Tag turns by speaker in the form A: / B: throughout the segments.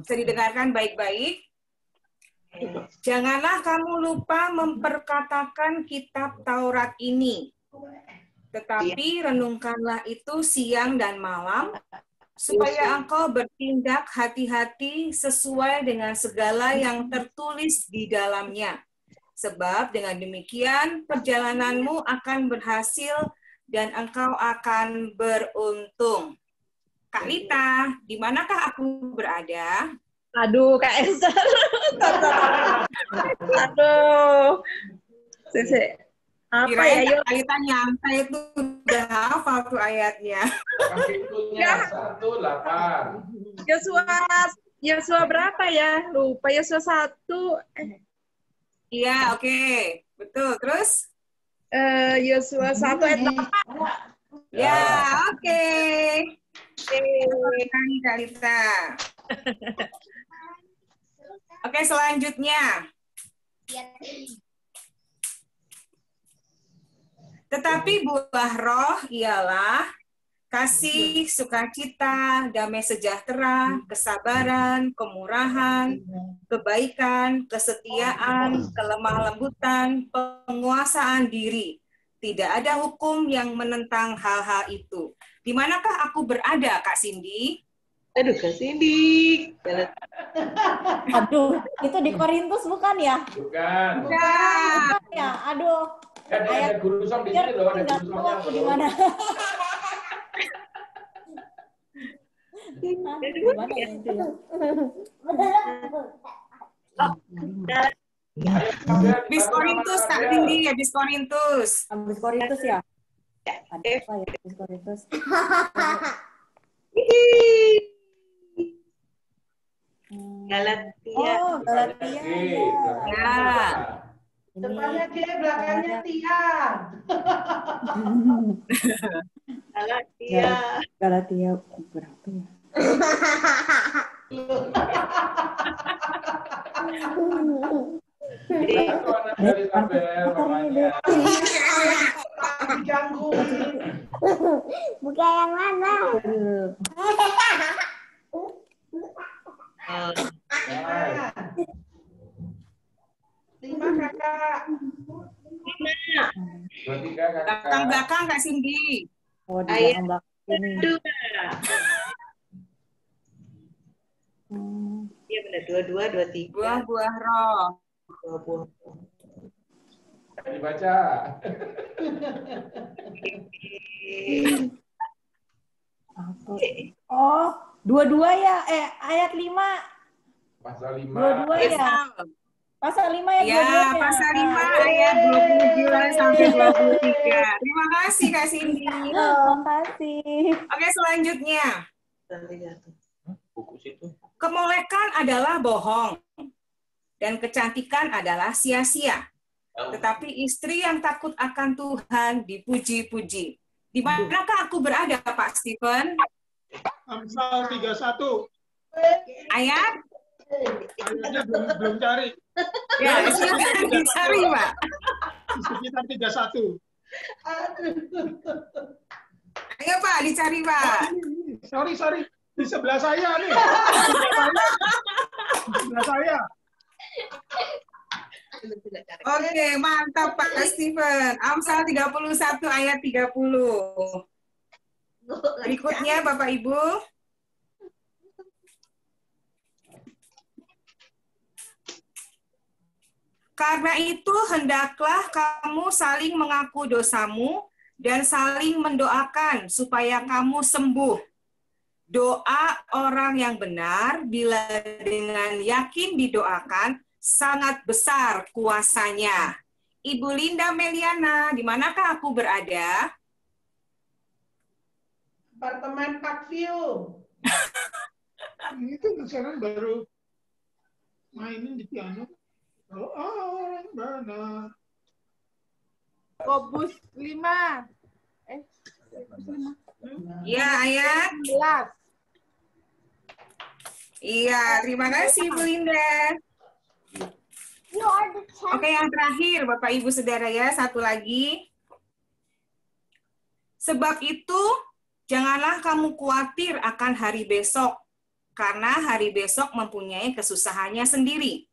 A: Bisa didengarkan baik-baik. Janganlah kamu lupa memperkatakan kitab Taurat ini, tetapi renungkanlah itu siang dan malam, supaya engkau bertindak hati-hati sesuai dengan segala yang tertulis di dalamnya. Sebab dengan demikian perjalananmu akan berhasil dan engkau akan beruntung. Kak Lita, di manakah aku berada?
B: Aduh, Kak Esther. Aduh. Sese. Apa
A: Kirain
B: ya?
A: Kak Lita nyampe itu udah hafal tuh ayatnya.
C: Itunya 1:8.
B: Yosua berapa ya? Lupa Yosua 1.
A: Iya, oke. Betul. Terus?
B: Yosua 1 ayat 8.
A: Ya, oke. Sekali Kak Lita. Oke, selanjutnya. Tetapi buah roh ialah kasih, sukacita, damai sejahtera, kesabaran, kemurahan, kebaikan, kesetiaan, kelemah lembutan, penguasaan diri. Tidak ada hukum yang menentang hal-hal itu. Di manakah aku berada, Kak Cindy?
B: Aduh, Kak Cindy.
D: Aduh, itu di Korintus bukan ya?
C: Bukan.
A: Bukan.
D: Ya, aduh.
C: Ada guru som di sini loh, ada guru somnya loh.
D: Gimana? Gimana ya itu ya?
A: Bis Korintus, Kak Cindy, ya Bis Korintus.
D: Habis Korintus ya? Ada apa ya Bis Korintus?
B: Galatia.
D: Oh, Galatia.
A: Ya.
E: Depannya G, belakangnya Tia.
B: Galatia.
D: Galatia berapa ya?
C: Satu anak dari Tabel, mamanya.
E: Diganggu.
F: Buka yang mana?
C: Nah,
E: 5 kakak.
C: 23 kakak.
A: Belakang-belakang, Kak Cindy.
D: Oh, di
B: Ayat
D: belakang ini.
B: 2. Iya benar, 22, 23.
A: Buah-buah roh.
B: Buah-buah.
C: Dibaca.
D: Apa? Oh, 22 ya? Ayat 5.
C: Pasal 5.
D: 22 ya? Pasal 5 ya?
A: Ya,
D: 22 ya?
A: pasal 5 ayat 29 sampai 23. Terima kasih, Kak Cindy.
D: Terima kasih.
A: Oke, selanjutnya.
C: Buku situ.
A: Kemolekan adalah bohong, dan kecantikan adalah sia-sia. Tetapi istri yang takut akan Tuhan dipuji-puji. Di manakah aku berada, Pak Stephen?
G: Amsal 31.
A: Ayat?
G: Ayatnya belum cari.
A: Ya, silakan dicari, Pak.
G: Sekitar 31.
A: Ayo, Pak, dicari, Pak.
G: Sorry. Di sebelah saya nih. Di sebelah saya.
A: Oke, mantap Pak Stephen. Amsal 31 ayat 30. Berikutnya Bapak Ibu. Karena itu hendaklah kamu saling mengaku dosamu dan saling mendoakan supaya kamu sembuh. Doa orang yang benar bila dengan yakin didoakan sangat besar kuasanya. Ibu Linda Meliana, di manakah aku berada?
E: Apartemen Parkview.
G: Itu sekarang baru mainin di piano. Oh, orang benar.
B: Kobus 5.
A: Ya, ayat
B: 11.
A: Iya, terima kasih Bu Linda. Oke, yang terakhir Bapak Ibu Saudara ya, satu lagi. Sebab itu, janganlah kamu khawatir akan hari besok, karena hari besok mempunyai kesusahannya sendiri.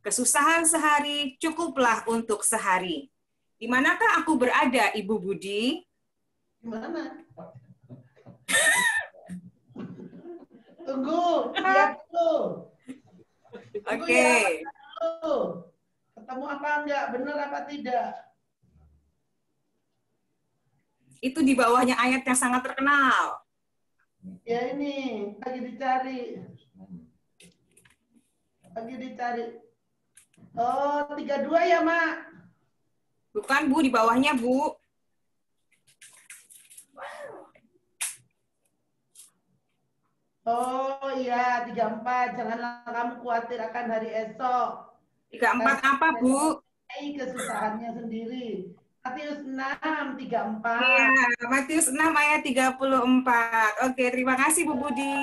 A: Kesusahan sehari cukuplah untuk sehari. Di manakah aku berada, Ibu Budi?
E: Gimana? Tunggu, lihat dulu.
A: Oke.
E: Ketemu apa enggak? Benar apa tidak?
A: Itu di bawahnya ayat yang sangat terkenal.
E: Ya ini, lagi dicari. Oh, 32 ya, Mak?
A: Bukan, Bu, di bawahnya, Bu.
E: Oh iya, 34. Janganlah kamu khawatir akan hari esok.
A: 34 apa, Bu?
E: Kesusahannya sendiri. Matius 6, 34.
A: Iya, Matius 6 ayat 34. Oke, terima kasih Bu Budi.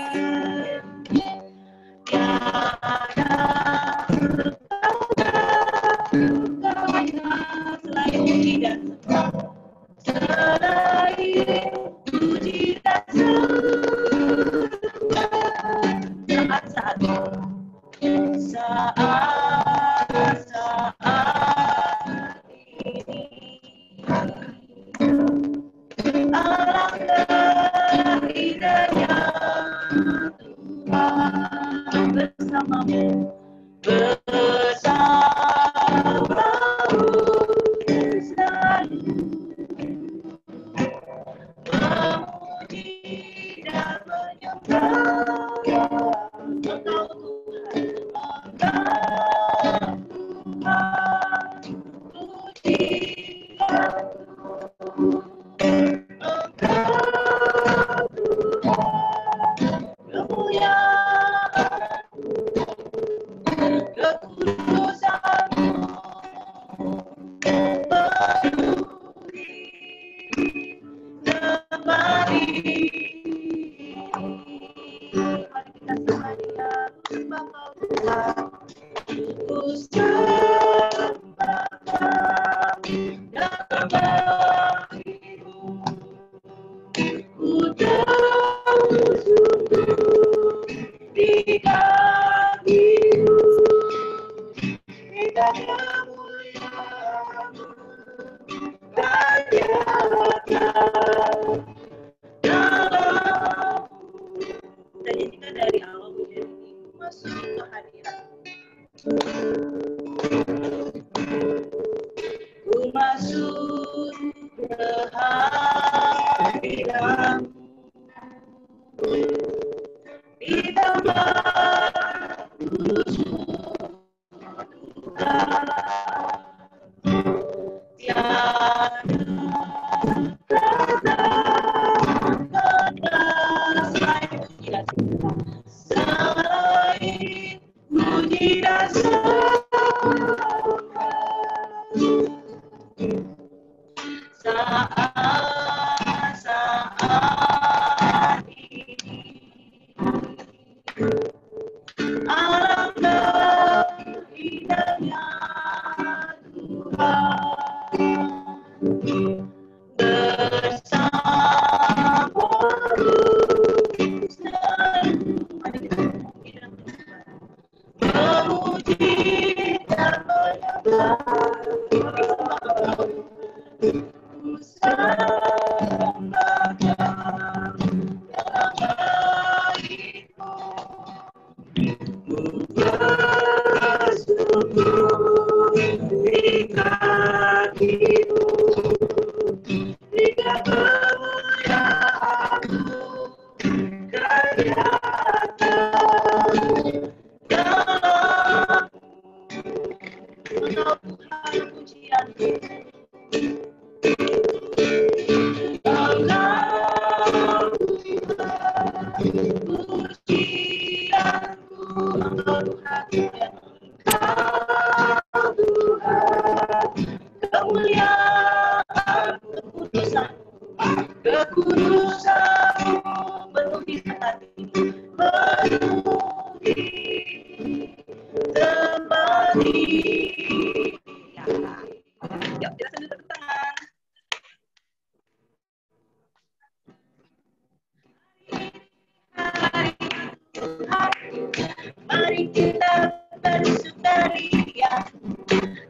H: Mari kita bersukaria,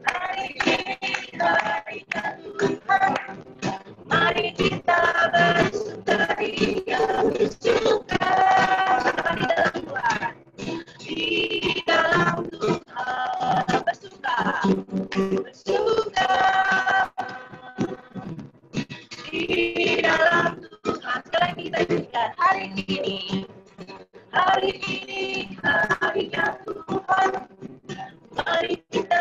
H: hari ini harinya Tuhan. Mari kita bersukaria, bersuka di dalam Tuhan, bersuka di dalam Tuhan. Sekarang kita nyanyikan hari ini harinya Tuhan. Mari kita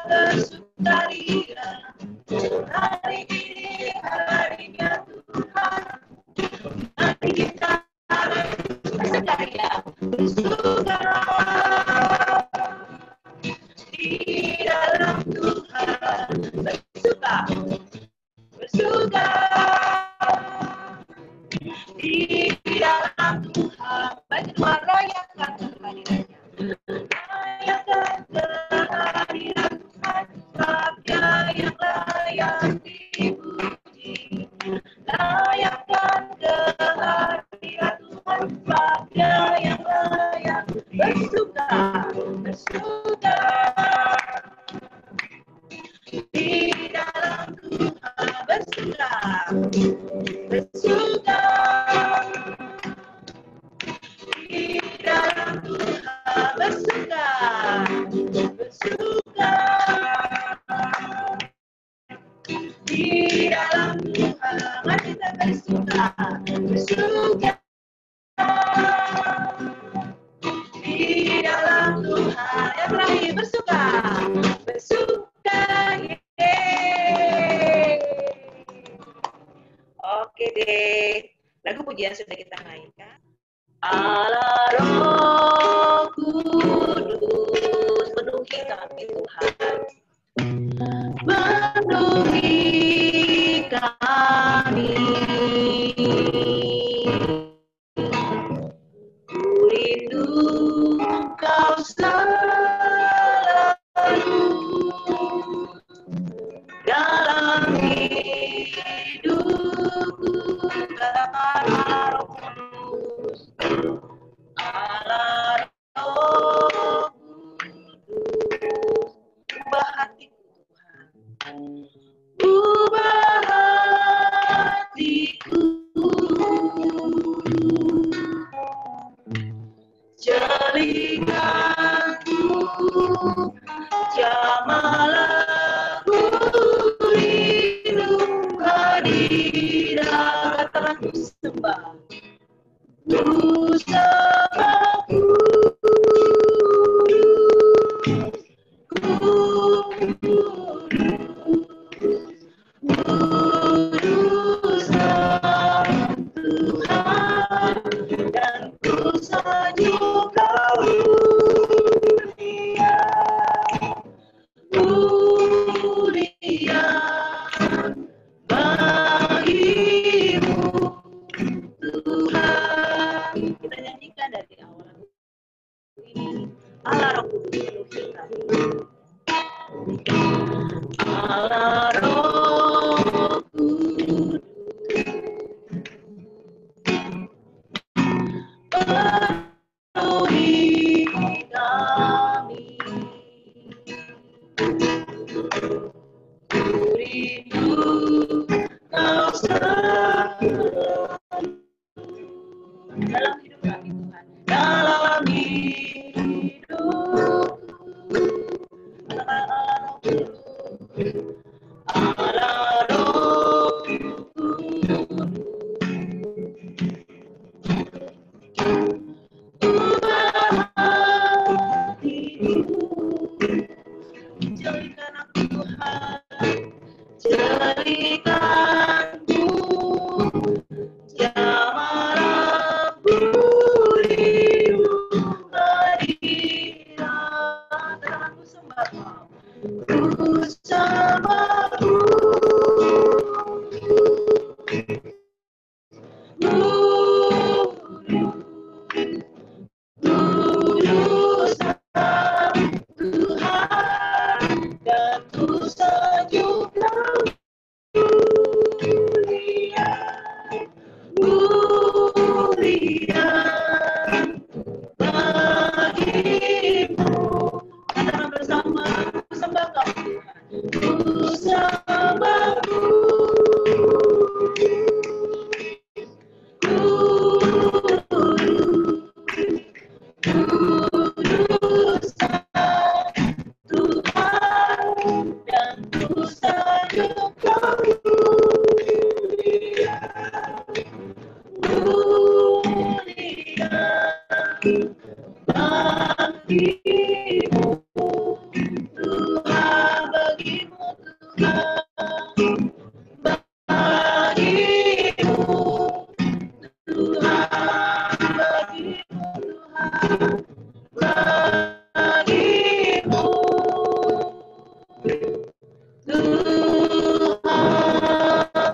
H: bersukaria, hari ini harinya Tuhan. Mari kita bersukaria, bersuka di dalam Tuhan, bersuka di dalam Tuhan. Bagi Tuhan, rayakan kehadirannya, rayakan kehadiran Tuhan, Raja yang layak dipuji. Rayakan kehadiran Tuhan, Raja yang layak bersuka di dalam Tuhan, bersuka di dalam Tuhan, bersuka di dalam Tuhan. Mari kita bersuka di dalam Tuhan. Yang terakhir bersuka. Oke deh, lagu pujian sudah kita mainkan. Allah Roh Kudus, penuhi kami Tuhan, penuhi kami. Ku rindu Kau selalu dalam hidupku. Allah Roh Kudus, Allah Roh Kudus, ubah hatiku Tuhan, ubah hatiku, jadikanku jamalah rindu hadirat. Katakan ku sembah, Kudus Tuhan, dan ku sanjung Kau mulia, bagimu Tuhan. Kita nyanyikan dari awal ini. Allah Roh Kudus penuhi kami. Allah Roh Kudus penuhi kami. Ku rindu Kau selalu dalam hidup kami Tuhan, dalam hidup. Allah Roh Kudus, ubah hatiku, jadikan aku Tuhan, jadikanku jamalah rindu Tuhan, bagimu Tuhan, bagimu Tuhan.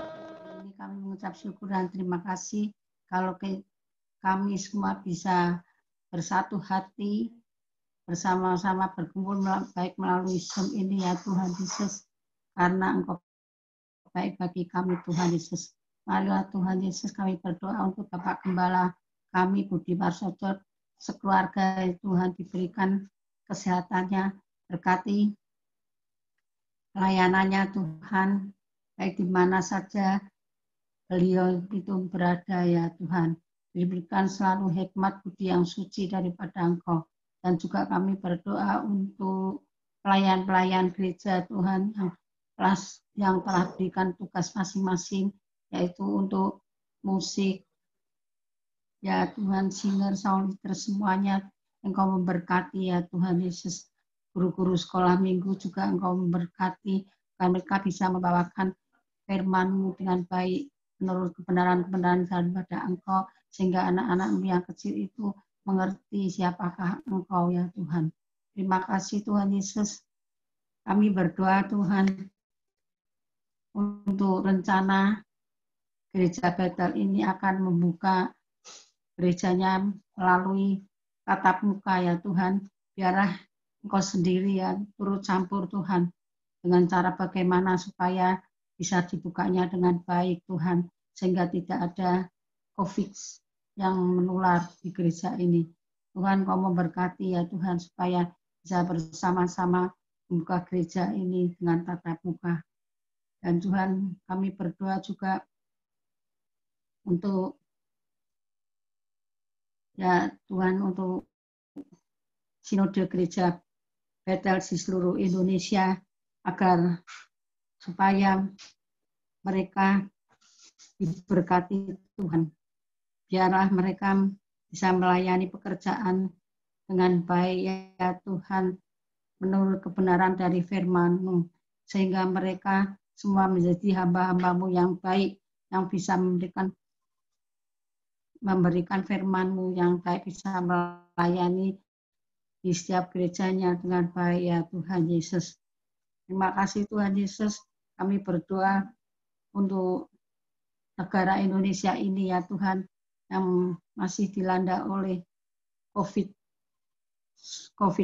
I: Ini kami mengucap syukur dan terima kasih kalau kami semua bisa bersatu hati, bersama-sama berkumpul baik melalui Zoom ini ya Tuhan Yesus, karena Engkau baik bagi kami Tuhan Yesus. Marilah Tuhan Yesus kami berdoa untuk Bapak Gembala kami Budi Warsojo sekeluarga Tuhan diberikan kesehatannya, berkati pelayanannya Tuhan, baik di mana saja beliau itu berada ya Tuhan. Diberikan selalu hikmat budi yang suci daripada Engkau. Dan juga kami berdoa untuk pelayan-pelayan gereja Tuhan yang telah berikan tugas masing-masing, yaitu untuk musik, ya Tuhan, singer, sound leader, semuanya Engkau memberkati ya Tuhan Yesus. Guru-guru sekolah minggu juga Engkau memberkati, agar mereka bisa membawakan firman-Mu dengan baik, menurut kebenaran-kebenaran daripada Engkau, sehingga anak-anak yang kecil itu mengerti siapakah Engkau ya Tuhan. Terima kasih Tuhan Yesus. Kami berdoa Tuhan untuk rencana gereja Bethel ini akan membuka gerejanya melalui tatap muka ya Tuhan. Biarlah Engkau sendiri ya turut campur Tuhan dengan cara bagaimana supaya bisa dibukanya dengan baik Tuhan, sehingga tidak ada COVID yang menular di gereja ini. Tuhan, Kau memberkati ya Tuhan, supaya bisa bersama-sama membuka gereja ini dengan tatap muka. Dan Tuhan, kami berdoa juga untuk ya Tuhan, untuk sinode gereja Bethel di seluruh Indonesia, agar supaya mereka diberkati Tuhan. Biarlah mereka bisa melayani pekerjaan dengan baik ya Tuhan, menurut kebenaran dari firman-Mu, sehingga mereka semua menjadi hamba-hamba-Mu yang baik, yang bisa memberikan firman-Mu yang baik, bisa melayani di setiap gerejanya dengan baik ya Tuhan Yesus. Terima kasih Tuhan Yesus, kami berdoa untuk negara Indonesia ini ya Tuhan, yang masih dilanda oleh COVID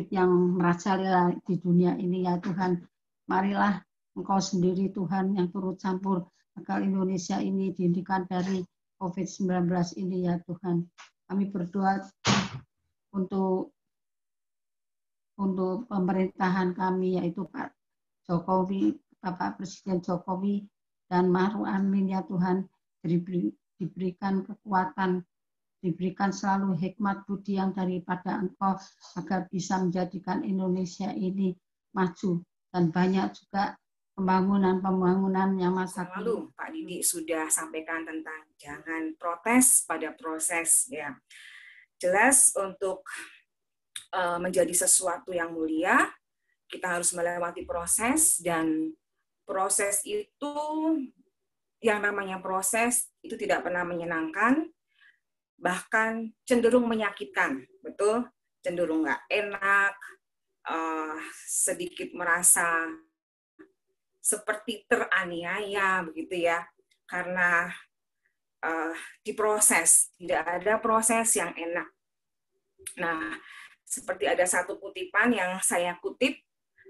I: yang merajalela di dunia ini ya Tuhan. Marilah Engkau sendiri Tuhan yang turut campur agar Indonesia ini dihentikan dari COVID-19 ini ya Tuhan. Kami berdoa untuk pemerintahan kami, yaitu Pak Jokowi, Bapak Presiden Jokowi dan Ma'ruf Amin ya Tuhan, diberikan kekuatan, diberikan selalu hikmat budi yang daripada Engkau, agar bisa menjadikan Indonesia ini maju, dan banyak juga pembangunan yang masa
A: lalu Pak Didi sudah sampaikan tentang jangan protes pada proses ya. Jelas untuk menjadi sesuatu yang mulia, kita harus melewati proses, dan proses itu, yang namanya proses itu tidak pernah menyenangkan, bahkan cenderung menyakitkan, betul, cenderung nggak enak, sedikit merasa seperti teraniaya begitu ya, karena diproses, tidak ada proses yang enak. Nah, seperti ada satu kutipan yang saya kutip,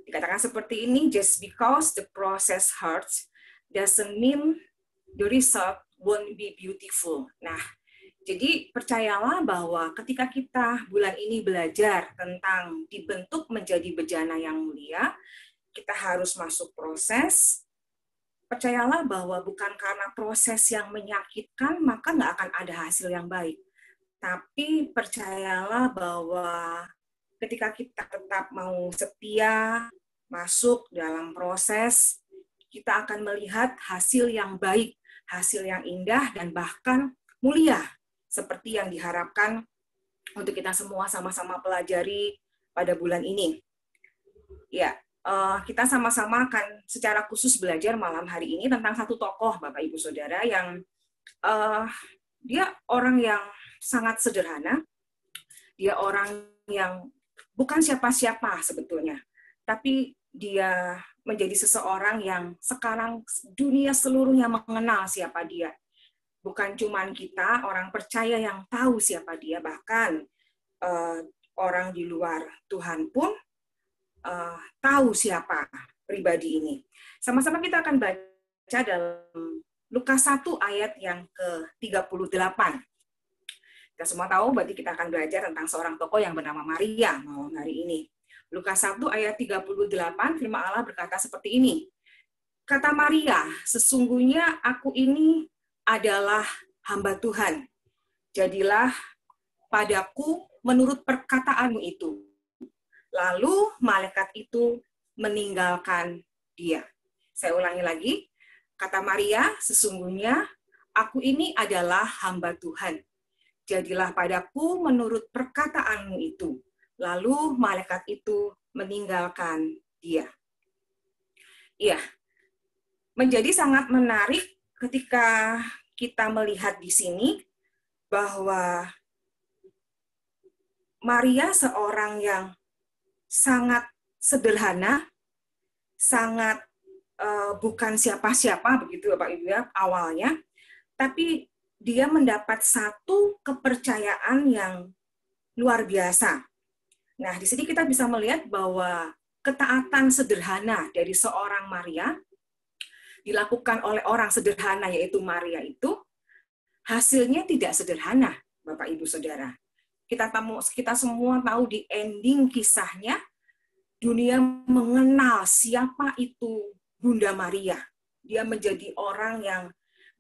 A: dikatakan seperti ini, just because the process hurts doesn't mean the result won't be beautiful. Nah, jadi percayalah bahwa ketika kita bulan ini belajar tentang dibentuk menjadi bejana yang mulia, kita harus masuk proses. Percayalah bahwa bukan karena proses yang menyakitkan, maka nggak akan ada hasil yang baik. Tapi percayalah bahwa ketika kita tetap mau setia, masuk dalam proses, kita akan melihat hasil yang baik, hasil yang indah, dan bahkan mulia, seperti yang diharapkan untuk kita semua sama-sama pelajari pada bulan ini. Ya, kita sama-sama akan secara khusus belajar malam hari ini tentang satu tokoh, Bapak Ibu Saudara, yang dia orang yang sangat sederhana, dia orang yang bukan siapa-siapa sebetulnya, tapi dia menjadi seseorang yang sekarang dunia seluruhnya mengenal siapa dia. Bukan cuman kita, orang percaya yang tahu siapa dia, bahkan orang di luar Tuhan pun tahu siapa pribadi ini. Sama-sama kita akan baca dalam Lukas 1 ayat yang ke-38. Kita semua tahu, berarti kita akan belajar tentang seorang tokoh yang bernama Maria malam hari ini. Lukas 1 ayat 38, firman Allah berkata seperti ini. Kata Maria, sesungguhnya aku ini adalah hamba Tuhan. Jadilah padaku menurut perkataanmu itu. Lalu malaikat itu meninggalkan dia. Saya ulangi lagi. Kata Maria, sesungguhnya aku ini adalah hamba Tuhan. Jadilah padaku menurut perkataanmu itu. Lalu malaikat itu meninggalkan dia. Iya, menjadi sangat menarik ketika kita melihat di sini bahwa Maria seorang yang sangat sederhana, sangat bukan siapa-siapa begitu Bapak Ibu ya awalnya, tapi dia mendapat satu kepercayaan yang luar biasa. Nah, di sini kita bisa melihat bahwa ketaatan sederhana dari seorang Maria dilakukan oleh orang sederhana yaitu Maria itu hasilnya tidak sederhana, Bapak Ibu Saudara. Kita semua tahu di ending kisahnya dunia mengenal siapa itu Bunda Maria. Dia menjadi orang yang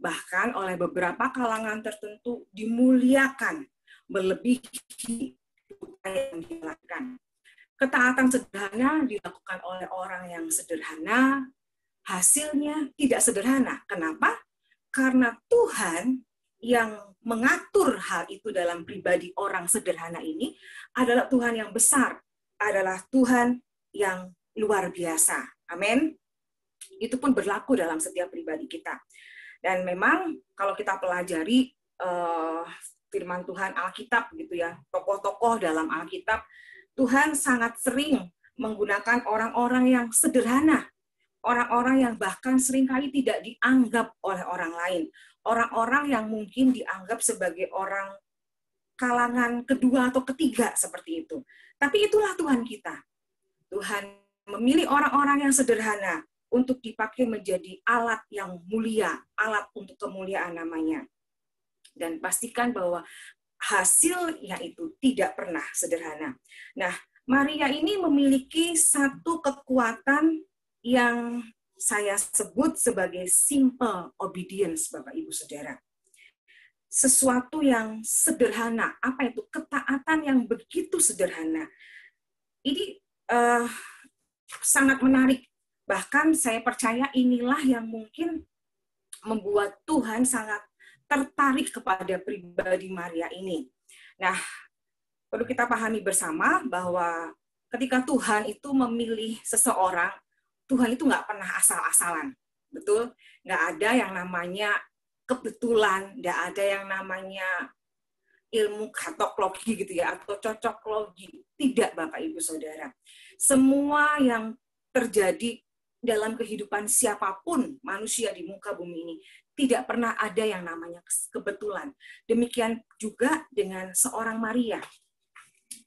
A: bahkan oleh beberapa kalangan tertentu dimuliakan melebihi apa yang dilakukan. Ketaatan sederhana dilakukan oleh orang yang sederhana, hasilnya tidak sederhana. Kenapa? Karena Tuhan yang mengatur hal itu dalam pribadi orang sederhana ini adalah Tuhan yang besar, adalah Tuhan yang luar biasa. Amin. Itu pun berlaku dalam setiap pribadi kita. Dan memang kalau kita pelajari firman Tuhan Alkitab gitu ya, tokoh-tokoh dalam Alkitab, Tuhan sangat sering menggunakan orang-orang yang sederhana, orang-orang yang bahkan seringkali tidak dianggap oleh orang lain, orang-orang yang mungkin dianggap sebagai orang kalangan kedua atau ketiga seperti itu. Tapi itulah Tuhan kita. Tuhan memilih orang-orang yang sederhana untuk dipakai menjadi alat yang mulia, alat untuk kemuliaan namanya. Dan pastikan bahwa hasilnya itu tidak pernah sederhana. Nah, Maria ini memiliki satu kekuatan yang saya sebut sebagai simple obedience, Bapak Ibu Saudara. Sesuatu yang sederhana, apa itu? Ketaatan yang begitu sederhana. Ini sangat menarik. Bahkan saya percaya inilah yang mungkin membuat Tuhan sangat tertarik kepada pribadi Maria ini. Nah, perlu kita pahami bersama bahwa ketika Tuhan itu memilih seseorang, Tuhan itu nggak pernah asal-asalan. Betul? Nggak ada yang namanya kebetulan, nggak ada yang namanya ilmu katoklogi gitu ya, atau cocoklogi. Tidak, Bapak Ibu Saudara. Semua yang terjadi dalam kehidupan siapapun manusia di muka bumi ini, tidak pernah ada yang namanya kebetulan. Demikian juga dengan seorang Maria.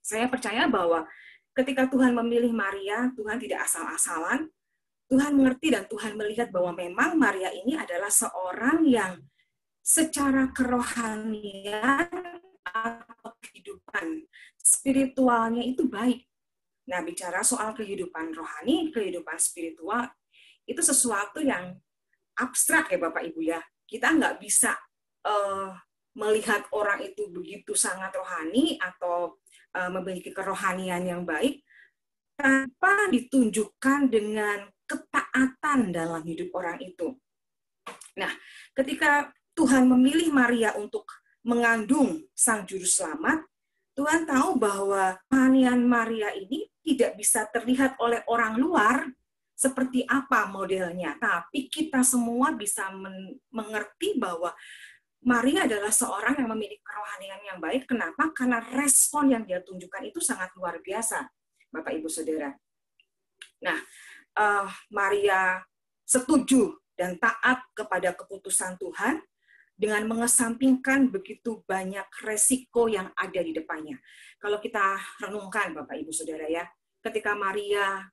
A: Saya percaya bahwa ketika Tuhan memilih Maria, Tuhan tidak asal-asalan. Tuhan mengerti dan Tuhan melihat bahwa memang Maria ini adalah seorang yang secara kerohanian atau kehidupan spiritualnya itu baik. Nah, bicara soal kehidupan rohani, kehidupan spiritual, itu sesuatu yang abstrak ya Bapak Ibu ya. Kita nggak bisa melihat orang itu begitu sangat rohani atau memiliki kerohanian yang baik tanpa ditunjukkan dengan ketaatan dalam hidup orang itu. Nah, ketika Tuhan memilih Maria untuk mengandung Sang Juru Selamat, Tuhan tahu bahwa kerohanian Maria ini tidak bisa terlihat oleh orang luar seperti apa modelnya. Tapi kita semua bisa mengerti bahwa Maria adalah seorang yang memiliki kerohanian yang baik. Kenapa? Karena respon yang dia tunjukkan itu sangat luar biasa, Bapak Ibu Saudara. Nah, Maria setuju dan taat kepada keputusan Tuhan dengan mengesampingkan begitu banyak resiko yang ada di depannya. Kalau kita renungkan, Bapak Ibu Saudara ya, ketika Maria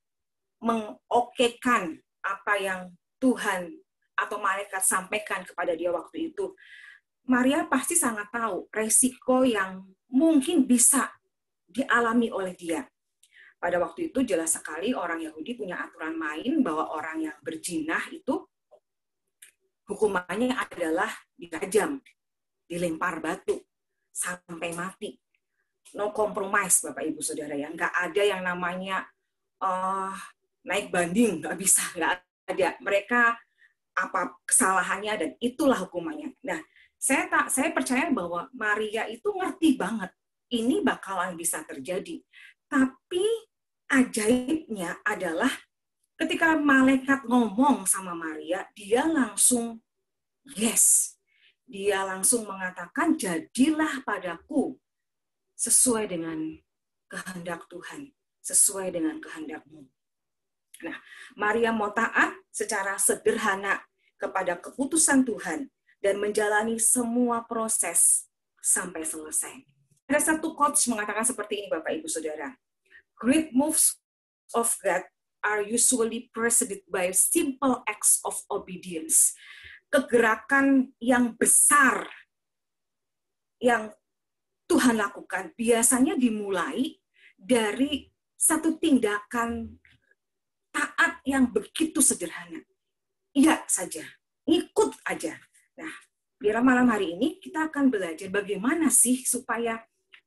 A: mengokekan apa yang Tuhan atau malaikat sampaikan kepada dia waktu itu, Maria pasti sangat tahu resiko yang mungkin bisa dialami oleh dia. Pada waktu itu jelas sekali orang Yahudi punya aturan main bahwa orang yang berzina itu hukumannya adalah dirajam, dilempar batu, sampai mati. No compromise, Bapak Ibu Saudara ya. Nggak ada yang namanya naik banding, nggak bisa, nggak ada. Mereka apa kesalahannya dan itulah hukumannya. Nah, saya percaya bahwa Maria itu ngerti banget ini bakalan bisa terjadi. Tapi ajaibnya adalah ketika malaikat ngomong sama Maria, dia langsung yes. Dia langsung mengatakan, jadilah padaku sesuai dengan kehendak Tuhan, sesuai dengan kehendak-Mu. Nah, Maria mau taat secara sederhana kepada keputusan Tuhan dan menjalani semua proses sampai selesai. Ada satu quotes mengatakan seperti ini, Bapak Ibu Saudara. Great moves of God are usually preceded by simple acts of obedience. Kegerakan yang besar yang Tuhan lakukan biasanya dimulai dari satu tindakan taat yang begitu sederhana. Iya saja, ikut aja. Nah, biar malam hari ini kita akan belajar bagaimana sih supaya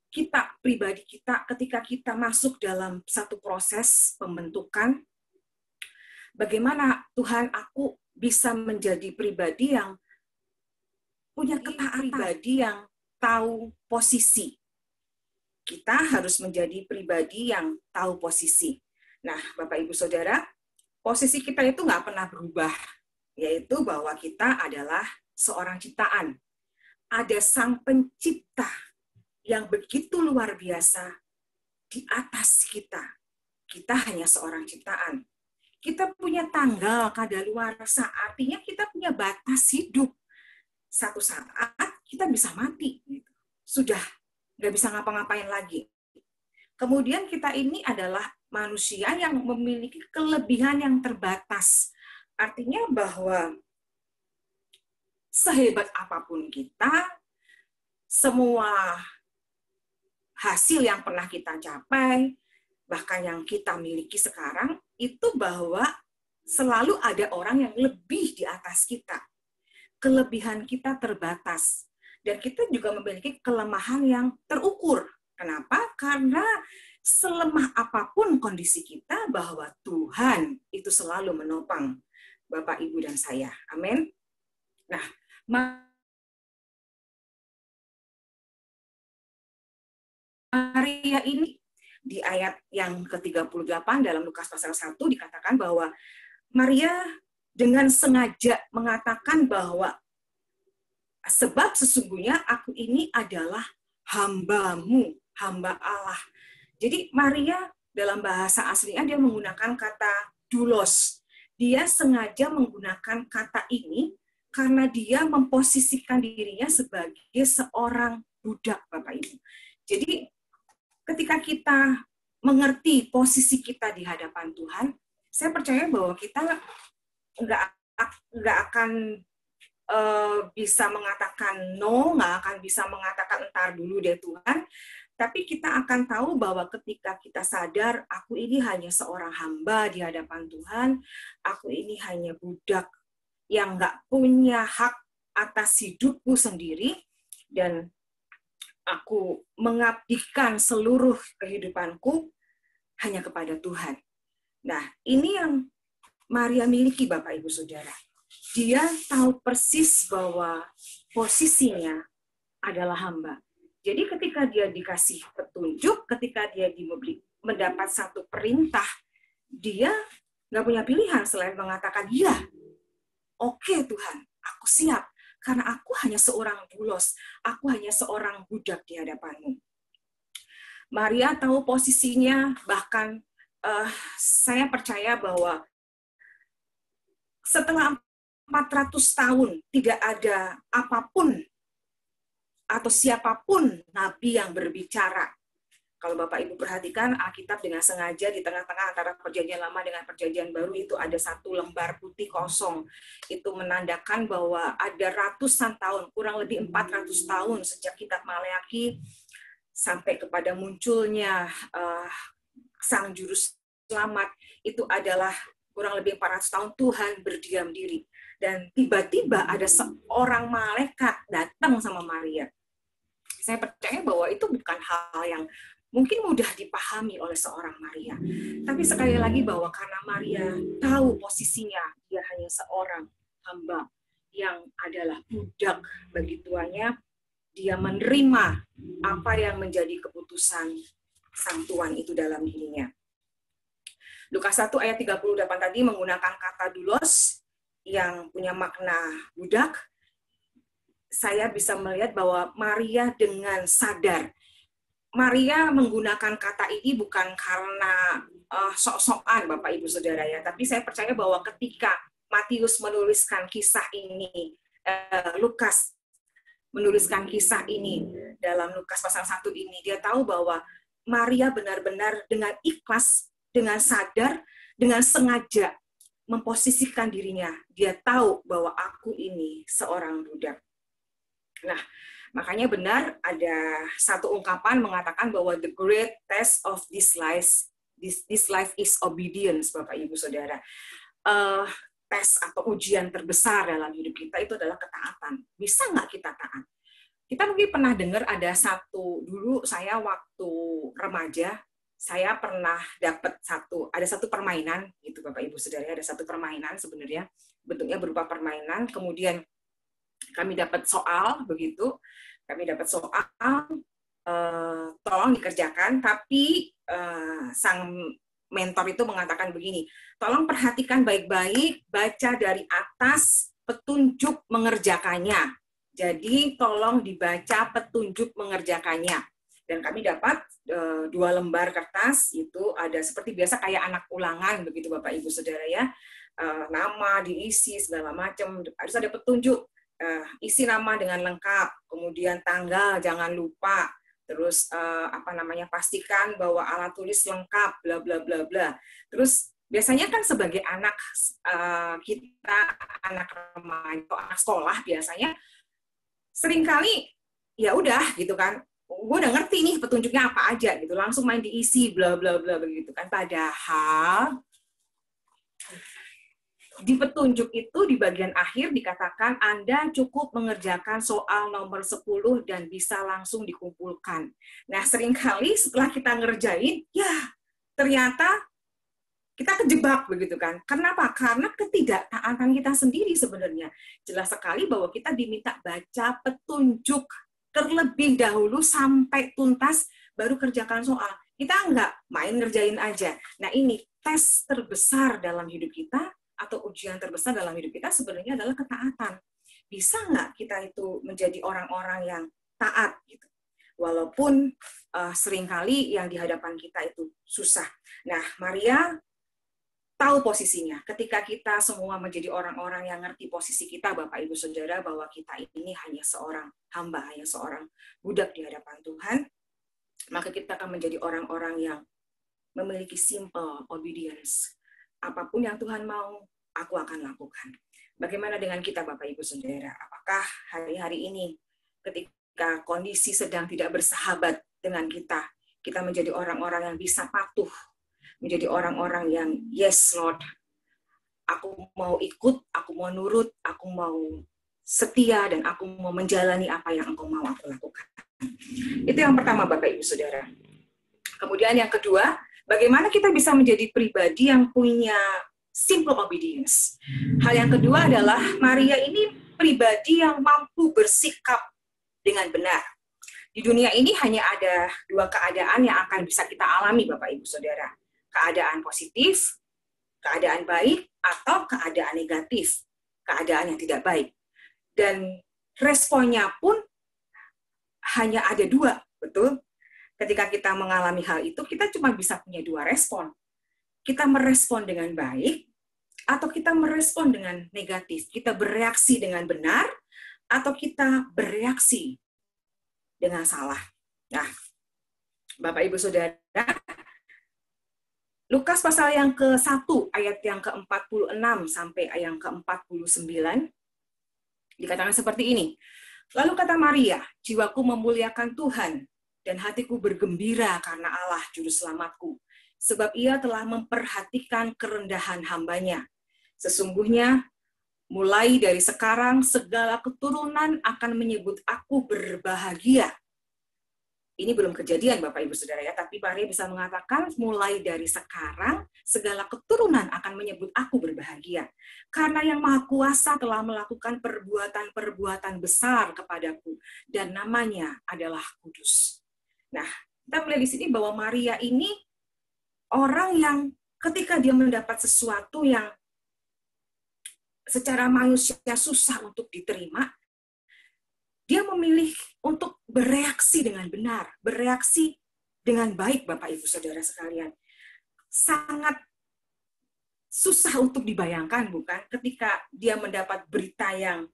A: kita, pribadi kita, ketika kita masuk dalam satu proses pembentukan, bagaimana Tuhan aku bisa menjadi pribadi yang punya ketaatan, pribadi yang tahu posisi. Kita harus menjadi pribadi yang tahu posisi. Nah, Bapak Ibu Saudara, posisi kita itu nggak pernah berubah, yaitu bahwa kita adalah seorang ciptaan. Ada Sang Pencipta yang begitu luar biasa di atas kita. Kita hanya seorang ciptaan. Kita punya tanggal kadaluarsa, artinya kita punya batas hidup. Satu saat kita bisa mati. Sudah, nggak bisa ngapa-ngapain lagi. Kemudian kita ini adalah manusia yang memiliki kelebihan yang terbatas. Artinya bahwa sehebat apapun kita, semua hasil yang pernah kita capai, bahkan yang kita miliki sekarang, itu bahwa selalu ada orang yang lebih di atas kita. Kelebihan kita terbatas. Dan kita juga memiliki kelemahan yang terukur. Kenapa? Karena selemah apapun kondisi kita, bahwa Tuhan itu selalu menopang Bapak, Ibu, dan saya. Amin. Nah, Maria ini di ayat yang ke-38 dalam Lukas pasal 1 dikatakan bahwa Maria dengan sengaja mengatakan bahwa sebab sesungguhnya aku ini adalah hamba-Mu, hamba Allah. Jadi Maria dalam bahasa aslinya dia menggunakan kata doulos. Dia sengaja menggunakan kata ini karena dia memposisikan dirinya sebagai seorang budak, Bapak Ibu. Jadi ketika kita mengerti posisi kita di hadapan Tuhan, saya percaya bahwa kita nggak akan bisa mengatakan no, nggak akan bisa mengatakan entar dulu deh Tuhan, tapi kita akan tahu bahwa ketika kita sadar, aku ini hanya seorang hamba di hadapan Tuhan, aku ini hanya budak yang nggak punya hak atas hidupku sendiri, dan aku mengabdikan seluruh kehidupanku hanya kepada Tuhan. Nah, ini yang Maria miliki, Bapak Ibu Saudara. Dia tahu persis bahwa posisinya adalah hamba. Jadi ketika dia dikasih petunjuk, ketika dia mendapat satu perintah, dia nggak punya pilihan selain mengatakan, iya, oke Tuhan, aku siap. karena aku hanya seorang bulos, aku hanya seorang budak di hadapanmu. Maria tahu posisinya, bahkan saya percaya bahwa setelah 400 tahun tidak ada apapun atau siapapun nabi yang berbicara. Kalau Bapak Ibu perhatikan Alkitab dengan sengaja di tengah-tengah antara perjanjian lama dengan perjanjian baru itu ada satu lembar putih kosong. Itu menandakan bahwa ada ratusan tahun, kurang lebih 400 tahun sejak kitab Maleakhi sampai kepada munculnya Sang Juru Selamat, itu adalah kurang lebih 400 tahun Tuhan berdiam diri. Dan tiba-tiba ada seorang malaikat datang sama Maria. Saya percaya bahwa itu bukan hal yang mungkin mudah dipahami oleh seorang Maria. Tapi sekali lagi bahwa karena Maria tahu posisinya, dia hanya seorang hamba yang adalah budak bagi tuannya, dia menerima apa yang menjadi keputusan sang tuan itu dalam dirinya. Lukas 1 ayat 38 tadi menggunakan kata doulos yang punya makna budak. Saya bisa melihat bahwa Maria dengan sadar. Maria menggunakan kata ini bukan karena sok-sokan Bapak Ibu Saudara ya, tapi saya percaya bahwa ketika Matius menuliskan kisah ini, Lukas menuliskan kisah ini dalam Lukas pasal 1 ini, dia tahu bahwa Maria benar-benar dengan ikhlas, dengan sadar, dengan sengaja memposisikan dirinya. Dia tahu bahwa aku ini seorang budak. Nah, makanya benar ada satu ungkapan mengatakan bahwa the great test of this life is obedience, Bapak Ibu Saudara. Tes atau ujian terbesar dalam hidup kita itu adalah ketaatan. Bisa nggak kita taat? Kita mungkin pernah dengar ada dulu saya waktu remaja, saya pernah dapat ada satu permainan, gitu Bapak Ibu Saudara, ada satu permainan sebenarnya, bentuknya berupa permainan, kemudian kami dapat soal, begitu, kami dapat soal, tolong dikerjakan, tapi sang mentor itu mengatakan begini, tolong perhatikan baik-baik, baca dari atas petunjuk mengerjakannya. Jadi tolong dibaca petunjuk mengerjakannya. Dan kami dapat 2 lembar kertas, itu ada seperti biasa kayak anak ulangan, begitu Bapak Ibu Saudara ya, nama diisi segala macam, harus ada petunjuk. Isi nama dengan lengkap, kemudian tanggal jangan lupa, terus pastikan bahwa alat tulis lengkap, bla bla bla bla. Terus biasanya kan sebagai anak kita, anak remaja atau anak sekolah biasanya seringkali ya udah gitu kan, gue udah ngerti nih petunjuknya apa aja gitu, langsung main diisi bla bla bla begitu kan. Padahal di petunjuk itu di bagian akhir dikatakan Anda cukup mengerjakan soal nomor 10 dan bisa langsung dikumpulkan. Nah, seringkali setelah kita ngerjain, ya ternyata kita kejebak begitu kan. Kenapa? Karena ketidaktaatan kita sendiri sebenarnya. Jelas sekali bahwa kita diminta baca petunjuk terlebih dahulu sampai tuntas baru kerjakan soal. Kita nggak main ngerjain aja. Nah, ini tes terbesar dalam hidup kita, atau ujian terbesar dalam hidup kita sebenarnya adalah ketaatan. Bisa nggak kita itu menjadi orang-orang yang taat gitu? Walaupun seringkali yang di hadapan kita itu susah. Nah, Maria tahu posisinya. Ketika kita semua menjadi orang-orang yang ngerti posisi kita, Bapak Ibu Saudara, bahwa kita ini hanya seorang hamba, hanya seorang budak di hadapan Tuhan, maka kita akan menjadi orang-orang yang memiliki simple obedience. Apapun yang Tuhan mau, aku akan lakukan. Bagaimana dengan kita, Bapak Ibu Saudara? Apakah hari-hari ini ketika kondisi sedang tidak bersahabat dengan kita, kita menjadi orang-orang yang bisa patuh, menjadi orang-orang yang yes Lord, aku mau ikut, aku mau nurut, aku mau setia, dan aku mau menjalani apa yang Engkau mau aku lakukan. Itu yang pertama, Bapak Ibu Saudara. Kemudian yang kedua, bagaimana kita bisa menjadi pribadi yang punya simple obedience. Hal yang kedua adalah Maria ini pribadi yang mampu bersikap dengan benar. Di dunia ini hanya ada 2 keadaan yang akan bisa kita alami, Bapak Ibu Saudara. Keadaan positif, keadaan baik, atau keadaan negatif, keadaan yang tidak baik. Dan responnya pun hanya ada dua, betul? Ketika kita mengalami hal itu, kita cuma bisa punya dua respon. Kita merespon dengan baik, atau kita merespon dengan negatif. Kita bereaksi dengan benar, atau kita bereaksi dengan salah. Nah, Bapak Ibu Saudara, Lukas pasal yang ke-1, ayat yang ke-46 sampai ayat yang ke-49, dikatakan seperti ini. Lalu kata Maria, jiwaku memuliakan Tuhan, dan hatiku bergembira karena Allah Juru Selamatku, sebab ia telah memperhatikan kerendahan hambanya. Sesungguhnya, mulai dari sekarang, segala keturunan akan menyebut aku berbahagia. Ini belum kejadian, Bapak Ibu Saudara ya, tapi Maria bisa mengatakan mulai dari sekarang segala keturunan akan menyebut aku berbahagia. Karena Yang Maha Kuasa telah melakukan perbuatan-perbuatan besar kepadaku dan namanya adalah kudus. Nah, kita melihat di sini bahwa Maria ini orang yang ketika dia mendapat sesuatu yang secara manusia susah untuk diterima, dia memilih untuk bereaksi dengan benar, bereaksi dengan baik, Bapak Ibu Saudara sekalian. Sangat susah untuk dibayangkan, bukan? Ketika dia mendapat berita yang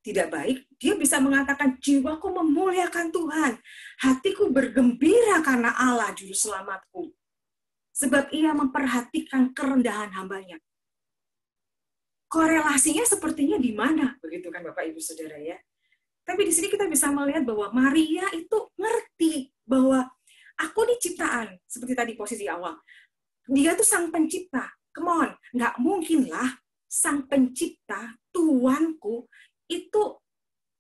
A: tidak baik, dia bisa mengatakan, jiwaku memuliakan Tuhan, hatiku bergembira karena Allah Juru Selamatku, sebab ia memperhatikan kerendahan hambanya. Korelasinya sepertinya di mana, begitu kan Bapak Ibu Saudara ya? Tapi di sini kita bisa melihat bahwa Maria itu ngerti bahwa aku ini ciptaan, seperti tadi posisi awal. Dia tuh sang pencipta. Come on, nggak mungkinlah sang pencipta, Tuanku, itu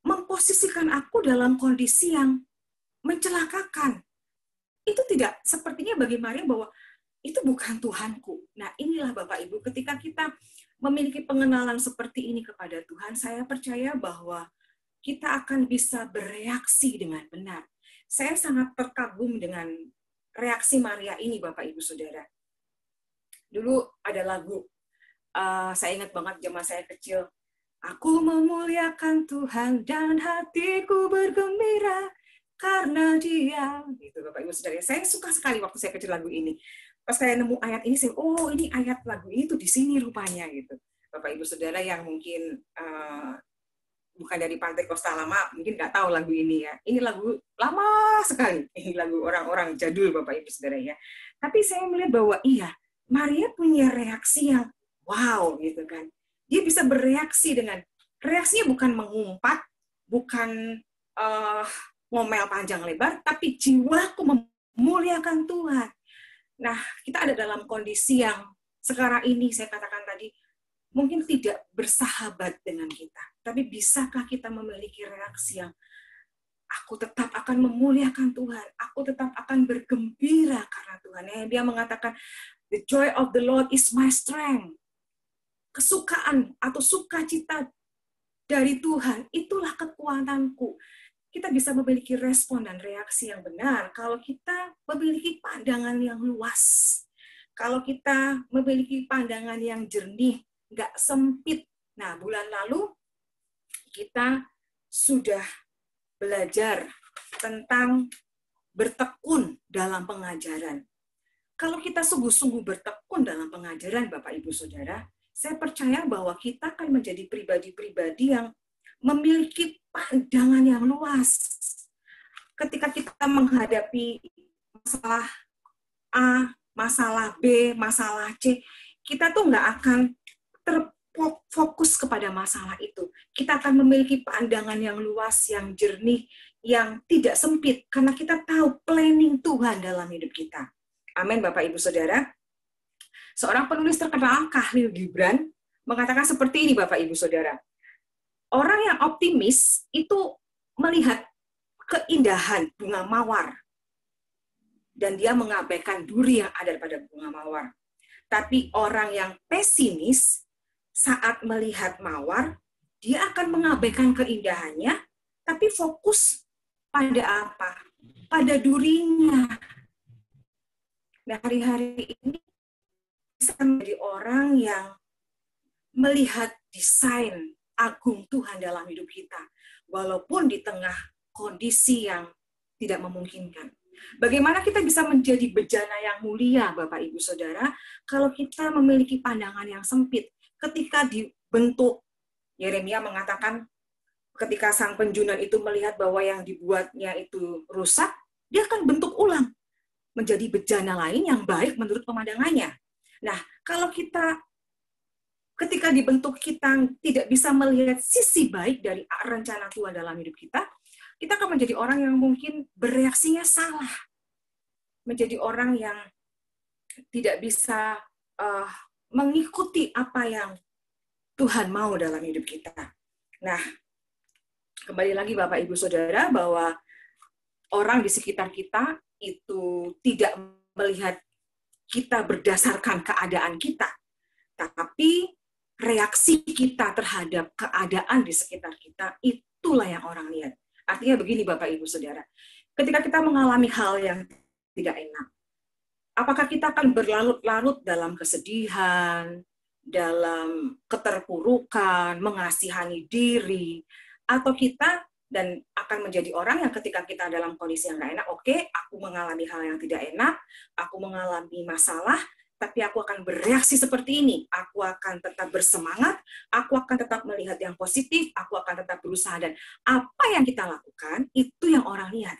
A: memposisikan aku dalam kondisi yang mencelakakan. Itu tidak sepertinya bagi Maria bahwa itu bukan Tuhanku. Nah, inilah Bapak Ibu, ketika kita memiliki pengenalan seperti ini kepada Tuhan, saya percaya bahwa kita akan bisa bereaksi dengan benar. Saya sangat terkagum dengan reaksi Maria ini, Bapak Ibu Saudara. Dulu ada lagu, saya ingat banget zaman saya kecil, aku memuliakan Tuhan dan hatiku bergembira karena Dia. Gitu, Bapak Ibu Saudara. Saya suka sekali waktu saya kecil lagu ini. Pas saya nemu ayat ini, saya, oh ini ayat lagu itu di sini rupanya gitu. Bapak Ibu Saudara yang mungkin bukan dari Pantai Kosta Lama, mungkin nggak tahu lagu ini ya. Ini lagu lama sekali. Ini lagu orang-orang jadul, Bapak Ibu Saudara ya. Tapi saya melihat bahwa iya, Maria punya reaksi yang wow gitu kan. Dia bisa bereaksi dengan, reaksinya bukan mengumpat, bukan ngomel panjang lebar, tapi jiwaku memuliakan Tuhan. Nah, kita ada dalam kondisi yang sekarang ini, saya katakan tadi, mungkin tidak bersahabat dengan kita. Tapi bisakah kita memiliki reaksi yang aku tetap akan memuliakan Tuhan, aku tetap akan bergembira karena Tuhan. Dia mengatakan, the joy of the Lord is my strength. Kesukaan atau sukacita dari Tuhan, itulah kekuatanku. Kita bisa memiliki respon dan reaksi yang benar kalau kita memiliki pandangan yang luas. Kalau kita memiliki pandangan yang jernih, nggak sempit. Nah, bulan lalu kita sudah belajar tentang bertekun dalam pengajaran. Kalau kita sungguh-sungguh bertekun dalam pengajaran, Bapak Ibu Saudara, saya percaya bahwa kita akan menjadi pribadi-pribadi yang memiliki pandangan yang luas. Ketika kita menghadapi masalah A, masalah B, masalah C, kita tuh nggak akan terfokus kepada masalah itu. Kita akan memiliki pandangan yang luas, yang jernih, yang tidak sempit, karena kita tahu planning Tuhan dalam hidup kita. Amin, Bapak Ibu Saudara. Seorang penulis terkenal, Khalil Gibran, mengatakan seperti ini, Bapak Ibu Saudara. Orang yang optimis itu melihat keindahan bunga mawar, dan dia mengabaikan duri yang ada pada bunga mawar. Tapi orang yang pesimis, saat melihat mawar, dia akan mengabaikan keindahannya, tapi fokus pada apa? Pada durinya. Nah, hari-hari ini bisa menjadi orang yang melihat desain agung Tuhan dalam hidup kita. walaupun di tengah kondisi yang tidak memungkinkan. Bagaimana kita bisa menjadi bejana yang mulia, Bapak Ibu Saudara, kalau kita memiliki pandangan yang sempit. Ketika dibentuk, Yeremia mengatakan ketika sang penjunan itu melihat bahwa yang dibuatnya itu rusak, dia akan bentuk ulang menjadi bejana lain yang baik menurut pemandangannya. Nah, kalau kita ketika dibentuk kita tidak bisa melihat sisi baik dari rencana Tuhan dalam hidup kita, kita akan menjadi orang yang mungkin bereaksinya salah. Menjadi orang yang tidak bisa mengikuti apa yang Tuhan mau dalam hidup kita. Nah, kembali lagi Bapak Ibu Saudara, bahwa orang di sekitar kita itu tidak melihat kita berdasarkan keadaan kita, tapi reaksi kita terhadap keadaan di sekitar kita, itulah yang orang lihat. Artinya begini Bapak Ibu Saudara, ketika kita mengalami hal yang tidak enak, apakah kita akan berlarut-larut dalam kesedihan, dalam keterpurukan, mengasihani diri, atau kita dan akan menjadi orang yang ketika kita dalam kondisi yang nggak enak, oke, aku mengalami hal yang tidak enak, aku mengalami masalah, tapi aku akan bereaksi seperti ini. Aku akan tetap bersemangat, aku akan tetap melihat yang positif, aku akan tetap berusaha. Dan apa yang kita lakukan, itu yang orang lihat.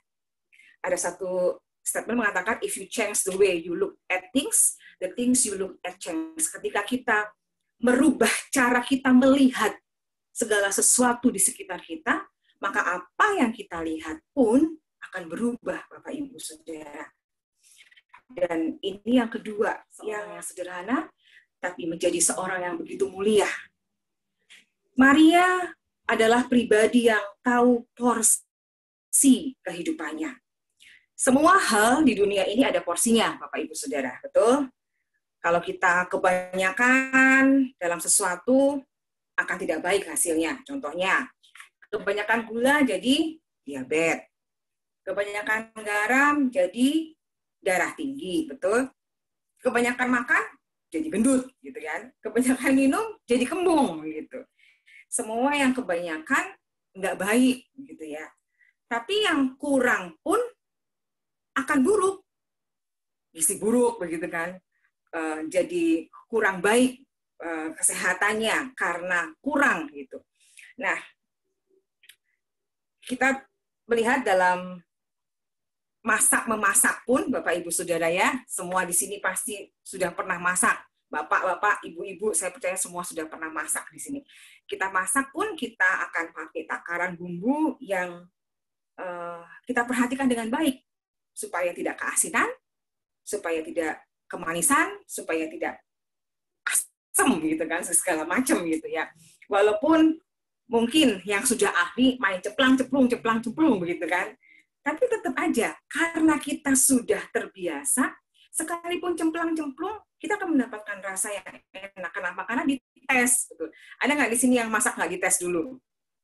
A: Ada satu statement mengatakan, if you change the way you look at things, the things you look at change. Ketika kita merubah cara kita melihat segala sesuatu di sekitar kita, maka apa yang kita lihat pun akan berubah, Bapak Ibu Saudara. Dan ini yang kedua, yang sederhana, tapi menjadi seorang yang begitu mulia. Maria adalah pribadi yang tahu porsi kehidupannya. Semua hal di dunia ini ada porsinya, Bapak Ibu Saudara, betul? Kalau kita kebanyakan dalam sesuatu, akan tidak baik hasilnya. Contohnya, kebanyakan gula jadi diabetes. Kebanyakan garam jadi darah tinggi, betul? Kebanyakan makan jadi gendut, gitu kan? Kebanyakan minum jadi kembung, gitu. Semua yang kebanyakan nggak baik, gitu ya. Tapi yang kurang pun akan buruk, gizi buruk, begitu kan? Jadi kurang baik kesehatannya karena kurang, gitu. Nah, kita melihat dalam memasak pun, Bapak Ibu Saudara ya, semua di sini pasti sudah pernah masak. Bapak-bapak, ibu-ibu, saya percaya semua sudah pernah masak di sini. Kita masak pun kita akan pakai takaran bumbu yang kita perhatikan dengan baik, supaya tidak keasinan, supaya tidak kemanisan, supaya tidak asam gitu kan, segala macam gitu ya. Walaupun mungkin yang sudah ahli main ceplang-ceplung begitu kan. Tapi tetap aja, karena kita sudah terbiasa, sekalipun cemplang-cemplung, kita akan mendapatkan rasa yang enak. Kenapa? Karena dites. Gitu. Ada nggak di sini yang masak nggak dites dulu?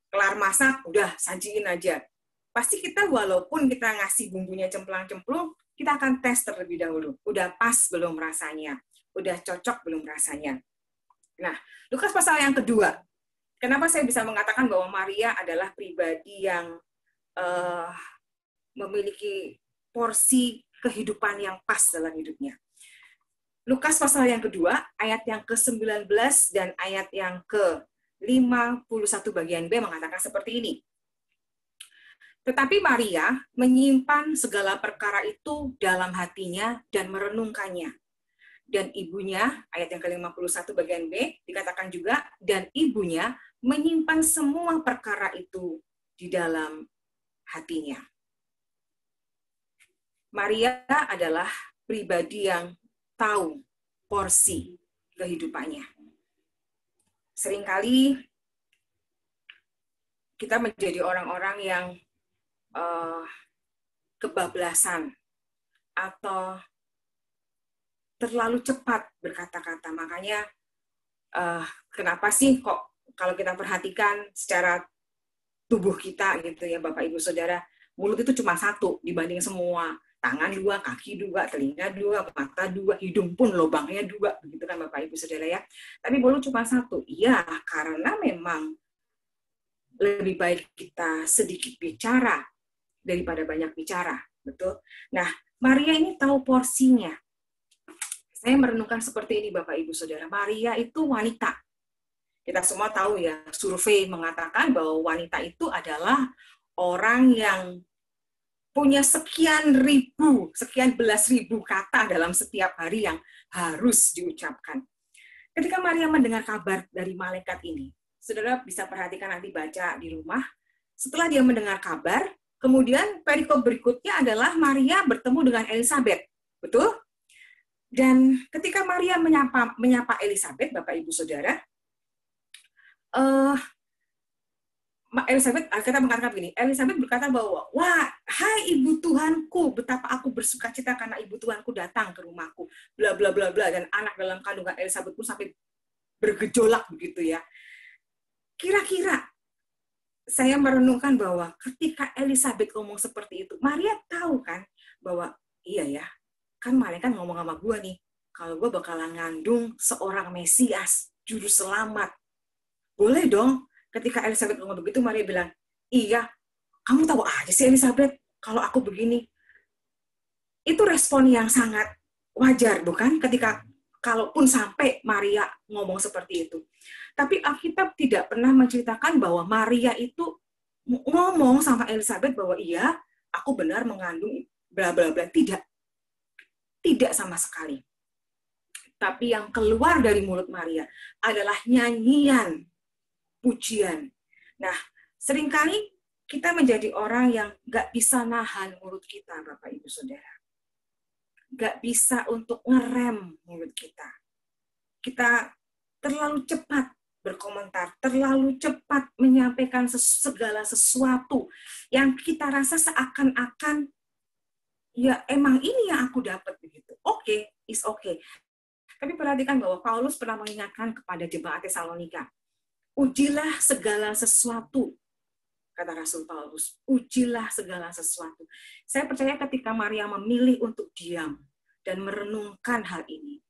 A: Kelar masak, udah sajiin aja. Pasti kita walaupun kita ngasih bumbunya cemplang-cemplung, kita akan tes terlebih dahulu. Udah pas belum rasanya? Udah cocok belum rasanya? Nah, Lukas pasal yang kedua. Kenapa saya bisa mengatakan bahwa Maria adalah pribadi yang memiliki porsi kehidupan yang pas dalam hidupnya. Lukas pasal yang kedua, ayat yang ke-19 dan ayat yang ke-51 bagian B mengatakan seperti ini. Tetapi Maria menyimpan segala perkara itu dalam hatinya dan merenungkannya. Dan ibunya, ayat yang ke-51 bagian B, dikatakan juga, dan ibunya menyimpan semua perkara itu di dalam hatinya. Maria adalah pribadi yang tahu porsi kehidupannya. Seringkali kita menjadi orang-orang yang kebablasan atau terlalu cepat berkata-kata. Makanya kenapa sih kok kalau kita perhatikan secara tubuh kita gitu ya Bapak Ibu Saudara, mulut itu cuma satu dibanding semua. Tangan dua, kaki dua, telinga dua, mata dua, hidung pun lubangnya dua, begitu kan Bapak Ibu Saudara ya. Tapi mulut cuma satu. Iya, karena memang lebih baik kita sedikit bicara daripada banyak bicara, betul? Nah, Maria ini tahu porsinya. Saya merenungkan seperti ini, Bapak Ibu Saudara. Maria itu wanita. Kita semua tahu ya, survei mengatakan bahwa wanita itu adalah orang yang punya sekian belas ribu kata dalam setiap hari yang harus diucapkan. Ketika Maria mendengar kabar dari malaikat ini, saudara bisa perhatikan nanti baca di rumah, setelah dia mendengar kabar, kemudian perikop berikutnya adalah Maria bertemu dengan Elisabet. Betul? Dan ketika Maria menyapa Elisabet, Bapak Ibu Saudara, Elisabet, kita mengatakan begini, Elisabet berkata bahwa, wah, hai ibu Tuhanku, betapa aku bersuka cita karena ibu Tuhanku datang ke rumahku, bla bla bla bla, dan anak dalam kandungan Elisabet pun sampai bergejolak begitu ya. Kira-kira saya merenungkan bahwa ketika Elisabet ngomong seperti itu, Maria tahu kan bahwa iya ya, kan malaikat ngomong sama gue nih, kalau gue bakalan ngandung seorang Mesias, juru selamat. Boleh dong. Ketika Elisabet ngomong begitu, Maria bilang, iya, kamu tahu aja sih Elisabet, kalau aku begini. Itu respon yang sangat wajar, bukan? Ketika, kalaupun sampai Maria ngomong seperti itu. Tapi Alkitab tidak pernah menceritakan bahwa Maria itu ngomong sama Elisabet bahwa iya, aku benar mengandung bla bla bla. Tidak. Tidak sama sekali. Tapi yang keluar dari mulut Maria adalah nyanyian, pujian. Nah, seringkali kita menjadi orang yang nggak bisa nahan mulut kita, Bapak Ibu Saudara. Nggak bisa untuk ngerem mulut kita. Kita terlalu cepat berkomentar, terlalu cepat menyampaikan segala sesuatu yang kita rasa seakan-akan, ya emang ini yang aku dapat begitu. Oke, is okay. Tapi perhatikan bahwa Paulus pernah mengingatkan kepada jemaat Tesalonika, ujilah segala sesuatu, kata Rasul Paulus. Ujilah segala sesuatu. Saya percaya ketika Maria memilih untuk diam dan merenungkan hal ini,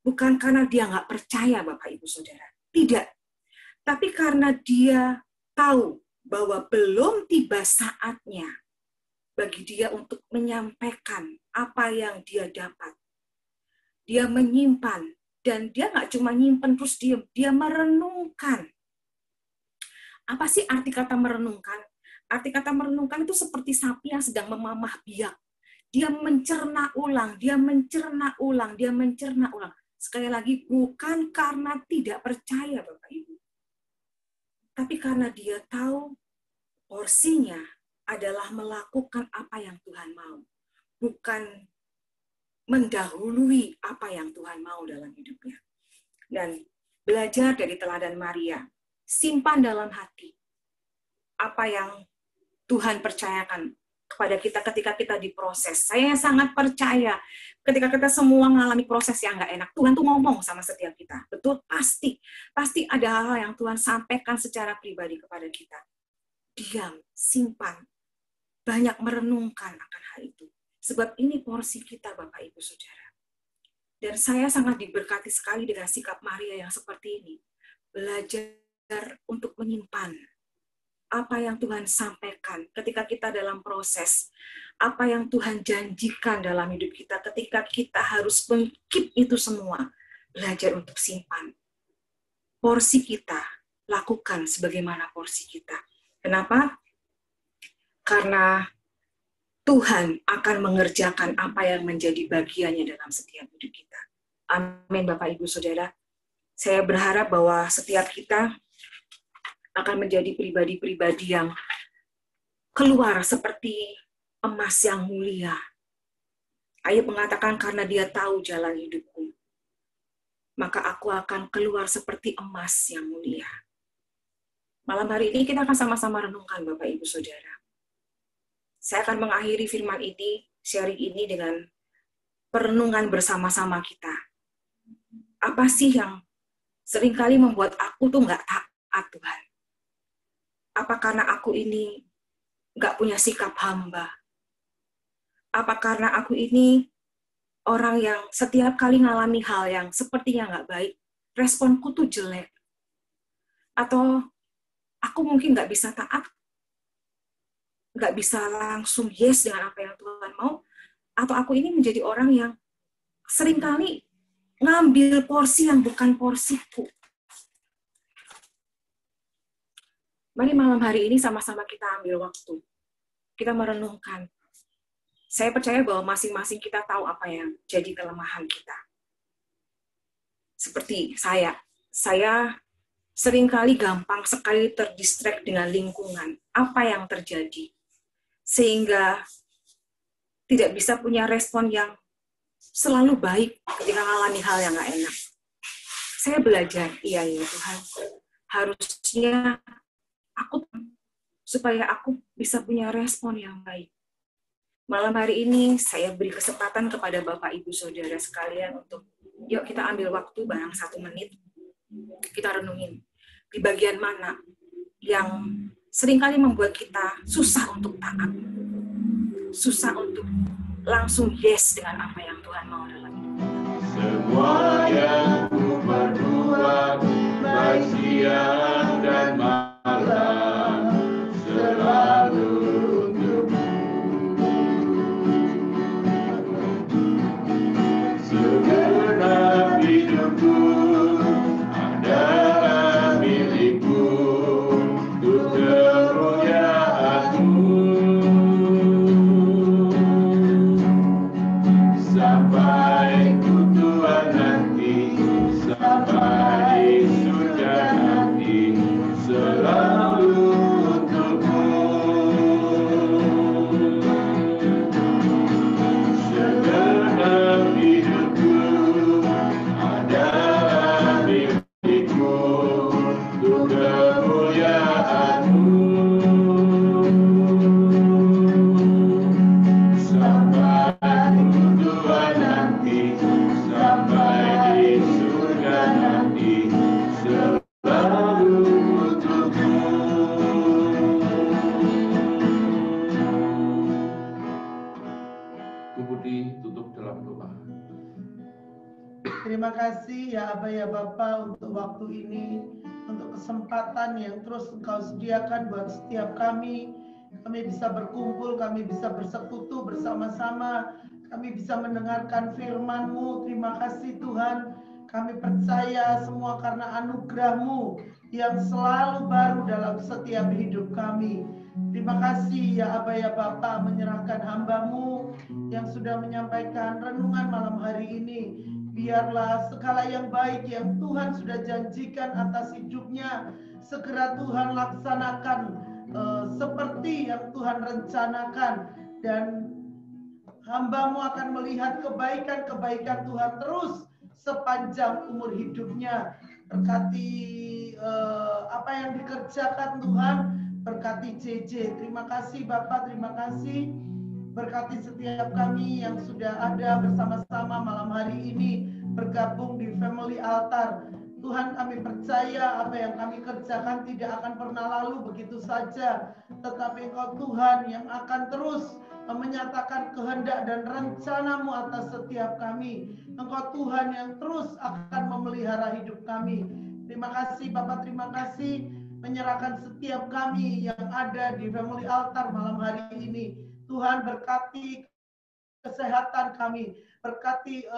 A: bukan karena dia nggak percaya, Bapak Ibu Saudara. Tidak. Tapi karena dia tahu bahwa belum tiba saatnya bagi dia untuk menyampaikan apa yang dia dapat. Dia menyimpan. Dan dia nggak cuma nyimpan terus diam, dia merenungkan. Apa sih arti kata merenungkan? Arti kata merenungkan itu seperti sapi yang sedang memamah biak. Dia mencerna ulang, dia mencerna ulang, dia mencerna ulang. Sekali lagi, bukan karena tidak percaya, Bapak Ibu. Tapi karena dia tahu porsinya adalah melakukan apa yang Tuhan mau. Bukan mendahului apa yang Tuhan mau dalam hidupnya. Dan belajar dari teladan Maria. Simpan dalam hati apa yang Tuhan percayakan kepada kita ketika kita diproses. Saya sangat percaya ketika kita semua mengalami proses yang nggak enak, Tuhan tuh ngomong sama setiap kita. Betul? Pasti. Pasti ada hal yang Tuhan sampaikan secara pribadi kepada kita. Diam, simpan, banyak merenungkan akan hal itu. Sebab ini porsi kita, Bapak Ibu Saudara. Dan saya sangat diberkati sekali dengan sikap Maria yang seperti ini. Belajar untuk menyimpan apa yang Tuhan sampaikan ketika kita dalam proses, apa yang Tuhan janjikan dalam hidup kita ketika kita harus meng-keep itu semua, belajar untuk simpan. Porsi kita, lakukan sebagaimana porsi kita. Kenapa? Karena Tuhan akan mengerjakan apa yang menjadi bagiannya dalam setiap hidup kita. Amin, Bapak Ibu Saudara. Saya berharap bahwa setiap kita akan menjadi pribadi-pribadi yang keluar seperti emas yang mulia. Ayub mengatakan, karena dia tahu jalan hidupku, maka aku akan keluar seperti emas yang mulia. Malam hari ini kita akan sama-sama renungkan, Bapak Ibu Saudara. Saya akan mengakhiri firman ini, sharing ini dengan perenungan bersama-sama kita. Apa sih yang seringkali membuat aku tuh nggak taat, Tuhan? Apa karena aku ini nggak punya sikap hamba? Apa karena aku ini orang yang setiap kali ngalami hal yang sepertinya nggak baik, responku tuh jelek? Atau aku mungkin nggak bisa taat, nggak bisa langsung yes dengan apa yang Tuhan mau, atau aku ini menjadi orang yang seringkali ngambil porsi yang bukan porsiku. Mari malam hari ini sama-sama kita ambil waktu. Kita merenungkan. Saya percaya bahwa masing-masing kita tahu apa yang jadi kelemahan kita. Seperti saya seringkali gampang sekali terdistract dengan lingkungan. Apa yang terjadi? Sehingga tidak bisa punya respon yang selalu baik ketika mengalami hal yang gak enak. Saya belajar, iya ya Tuhan, harusnya supaya aku bisa punya respon yang baik. Malam hari ini saya beri kesempatan kepada Bapak Ibu Saudara sekalian untuk yuk kita ambil waktu barang 1 menit, kita renungin di bagian mana yang seringkali membuat kita susah untuk taat, susah untuk langsung yes dengan apa yang Tuhan mau dalam hidup kita.
C: Semua yang ku berbuat, baik siang dan malam, selalu untukmu. Segenap hidupku adalah milikku, untuk kemuliaan-Mu. Sampai ku tua nanti, sampai surga nanti, selalu untukmu. Segenap hidupku adalah milikku, untuk kemuliaan-Mu. Sampai ku tua nanti, sampai di surga nanti, selalu untukmu. Bu Budi tutup dalam doa.
E: Terima kasih ya Aba ya Bapa untuk waktu ini, untuk kesempatan yang terus Engkau sediakan buat setiap kami. Kami bisa berkumpul, kami bisa bersekutu bersama-sama, kami bisa mendengarkan firman-Mu. Terima kasih Tuhan. Kami percaya semua karena anugerah-Mu yang selalu baru dalam setiap hidup kami. Terima kasih ya Aba ya Bapa, menyerahkan hamba-Mu yang sudah menyampaikan renungan malam hari ini. Biarlah segala yang baik yang Tuhan sudah janjikan atas hidupnya, segera Tuhan laksanakan seperti yang Tuhan rencanakan. Dan hamba-Mu akan melihat kebaikan-kebaikan Tuhan terus sepanjang umur hidupnya. Berkati apa yang dikerjakan Tuhan, berkati JJ. Terima kasih Bapak, terima kasih. Berkati setiap kami yang sudah ada bersama-sama malam hari ini, bergabung di Family Altar. Tuhan, kami percaya apa yang kami kerjakan tidak akan pernah lalu begitu saja, tetapi Engkau Tuhan yang akan terus menyatakan kehendak dan rencana-Mu atas setiap kami. Engkau Tuhan yang terus akan memelihara hidup kami. Terima kasih Bapak, terima kasih, menyerahkan setiap kami yang ada di Family Altar malam hari ini. Tuhan, berkati kesehatan kami, berkati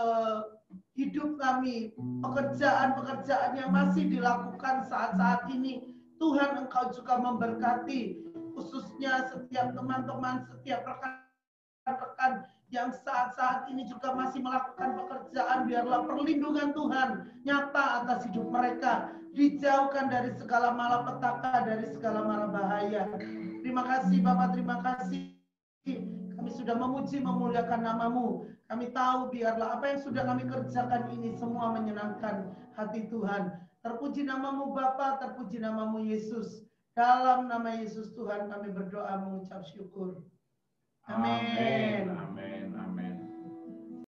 E: hidup kami, pekerjaan-pekerjaan yang masih dilakukan saat-saat ini. Tuhan, Engkau juga memberkati, khususnya setiap teman-teman, setiap rekan-rekan yang saat-saat ini juga masih melakukan pekerjaan. Biarlah perlindungan Tuhan nyata atas hidup mereka, dijauhkan dari segala malapetaka, dari segala malabahaya. Terima kasih Bapak, terima kasih. Kami sudah memuji, memuliakan nama-Mu. Kami tahu biarlah apa yang sudah kami kerjakan ini semua menyenangkan hati Tuhan. Terpuji nama-Mu Bapa, terpuji nama-Mu Yesus. Dalam nama Yesus Tuhan kami berdoa mengucap syukur. Amin.
C: Amin. Amin.